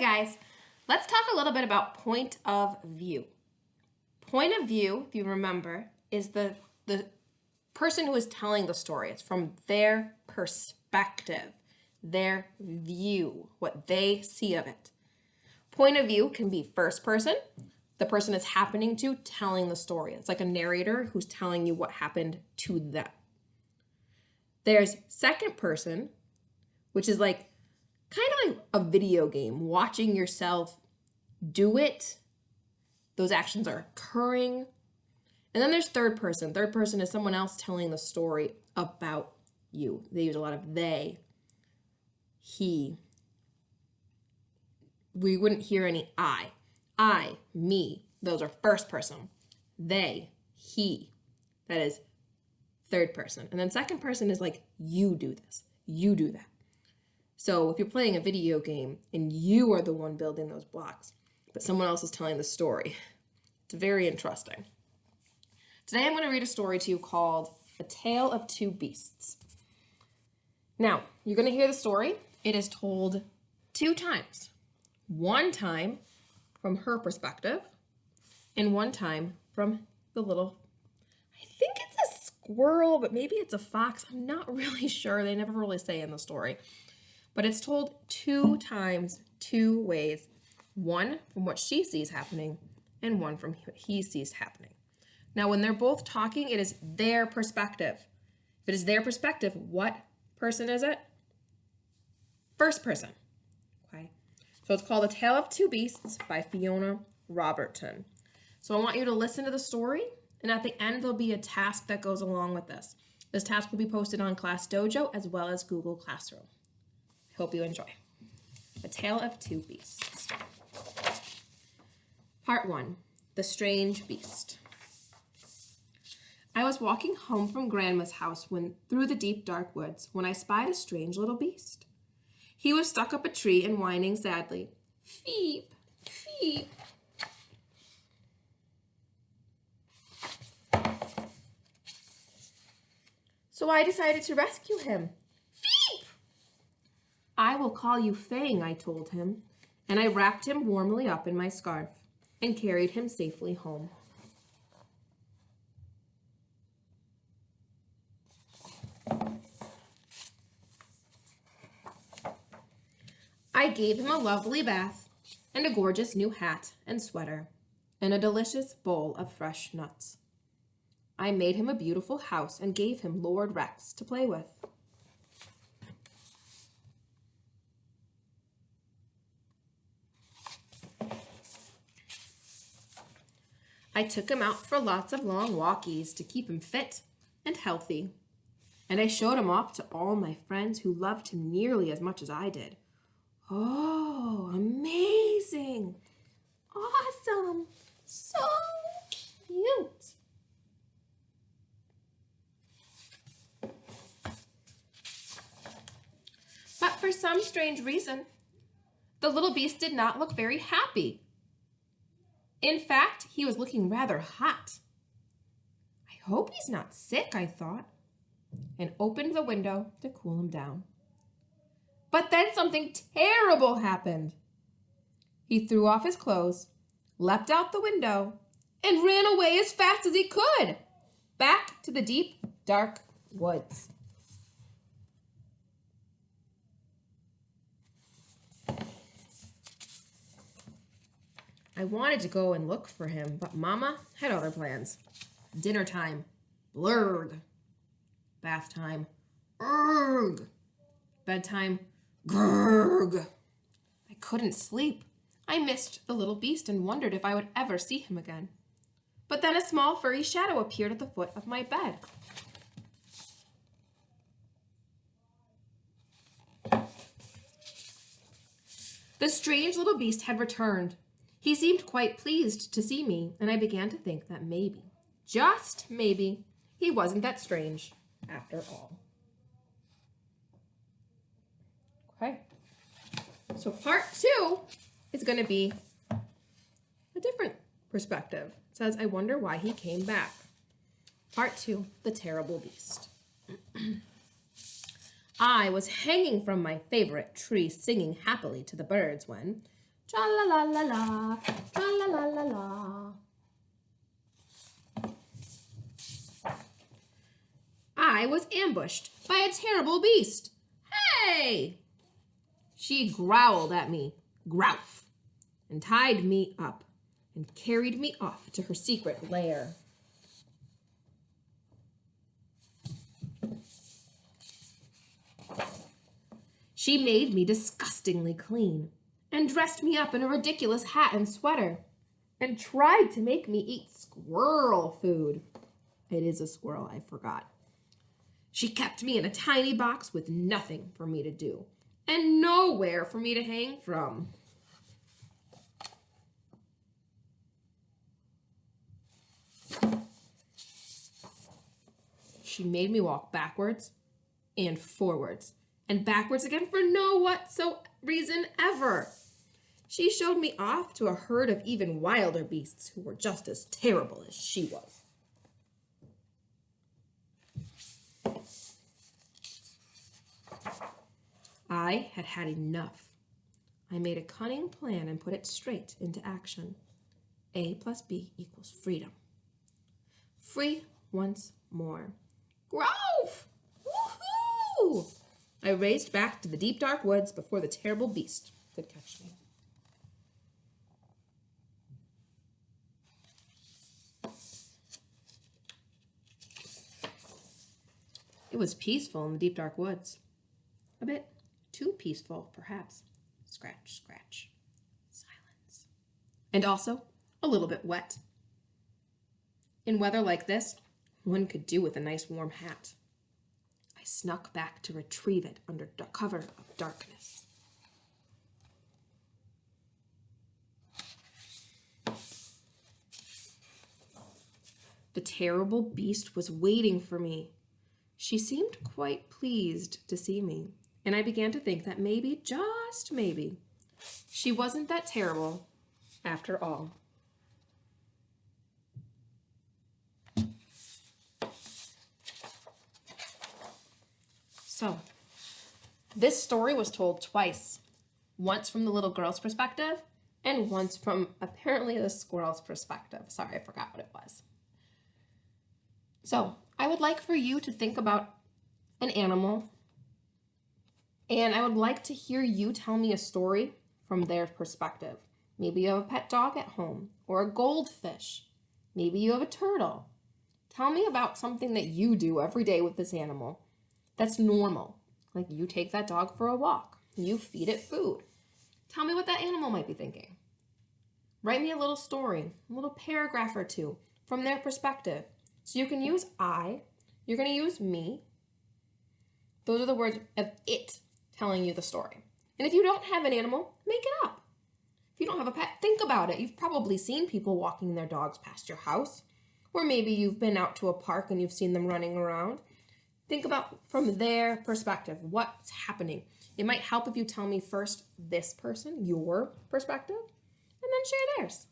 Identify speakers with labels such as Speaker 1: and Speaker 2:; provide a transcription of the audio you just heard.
Speaker 1: guys, let's talk a little bit about point of view. Point of view, if you remember, is the person who is telling the story. It's from their perspective, their view, what they see of it. Point of view can be first person, the person it's happening to telling the story. It's like a narrator who's telling you what happened to them. There's second person, which is like kind of like a video game, watching yourself do it. Those actions are occurring. And then there's third person. Third person is someone else telling the story about you. They use a lot of they, he. We wouldn't hear any I, me. Those are first person. They, he. That is third person. And then second person is like, you do this, you do that. So if you're playing a video game and you are the one building those blocks, but someone else is telling the story, it's very interesting. Today I'm going to read a story to you called A Tale of Two Beasts. Now, you're going to hear the story. It is told 2 times. One time from her perspective, and one time from the little, I think it's a squirrel, but maybe it's a fox. I'm not really sure. They never really say in the story. But it's told 2 times, 2 ways. One from what she sees happening, and one from what he sees happening. Now, when they're both talking, it is their perspective. If it is their perspective, what person is it? First person. Okay. So it's called A Tale of Two Beasts by Fiona Roberton. So I want you to listen to the story, and at the end there'll be a task that goes along with this. This task will be posted on Class Dojo as well as Google Classroom. I hope you enjoy. A Tale of Two Beasts. Part 1. The Strange Beast. I was walking home from Grandma's house through the deep dark woods when I spied a strange little beast. He was stuck up a tree and whining sadly. Feep, feep. So I decided to rescue him. Feep! I will call you Fang, I told him, and I wrapped him warmly up in my scarf and carried him safely home. I gave him a lovely bath and a gorgeous new hat and sweater and a delicious bowl of fresh nuts. I made him a beautiful house and gave him Lord Rex to play with. I took him out for lots of long walkies to keep him fit and healthy. And I showed him off to all my friends who loved him nearly as much as I did. Oh, amazing! Awesome! So cute! But for some strange reason, the little beast did not look very happy. In fact, he was looking rather hot. I hope he's not sick, I thought, and opened the window to cool him down. But then something terrible happened. He threw off his clothes, leapt out the window, and ran away as fast as he could, back to the deep, dark woods. I wanted to go and look for him, but Mama had other plans. Dinner time, blurg. Bath time, urgh. Bedtime, grrrg. I couldn't sleep. I missed the little beast and wondered if I would ever see him again. But then a small furry shadow appeared at the foot of my bed. The strange little beast had returned. He seemed quite pleased to see me, and I began to think that maybe, just maybe, he wasn't that strange after all. Okay, so part 2 is going to be a different perspective. It says, I wonder why he came back. Part 2, the terrible beast. I was hanging from my favorite tree singing happily to the birds when, Tra-la-la-la-la, tra-la-la-la-la. I was ambushed by a terrible beast. Hey! She growled at me, grouf, and tied me up and carried me off to her secret lair. She made me disgustingly clean and dressed me up in a ridiculous hat and sweater and tried to make me eat squirrel food. It is a squirrel, I forgot. She kept me in a tiny box with nothing for me to do and nowhere for me to hang from. She made me walk backwards and forwards and backwards again for no whatsoever reason ever. She showed me off to a herd of even wilder beasts who were just as terrible as she was. I had had enough. I made a cunning plan and put it straight into action. A plus B equals freedom. Free once more. Growth! Woohoo! I raced back to the deep dark woods before the terrible beast could catch me. It was peaceful in the deep dark woods. A bit too peaceful, perhaps. Scratch, scratch. Silence. And also a little bit wet. In weather like this, one could do with a nice warm hat. I snuck back to retrieve it under cover of darkness. The terrible beast was waiting for me. She seemed quite pleased to see me, and I began to think that maybe, just maybe, she wasn't that terrible after all. So, this story was told twice, once from the little girl's perspective and once from apparently the squirrel's perspective. Sorry, I forgot what it was. So, I would like for you to think about an animal, and I would like to hear you tell me a story from their perspective. Maybe you have a pet dog at home, or a goldfish. Maybe you have a turtle. Tell me about something that you do every day with this animal that's normal. Like you take that dog for a walk. You feed it food. Tell me what that animal might be thinking. Write me a little story, a little paragraph or two from their perspective. So you can use I, you're going to use me. Those are the words of it telling you the story. And if you don't have an animal, make it up. If you don't have a pet, think about it. You've probably seen people walking their dogs past your house. Or maybe you've been out to a park and you've seen them running around. Think about from their perspective, what's happening. It might help if you tell me first this person, your perspective, and then share theirs.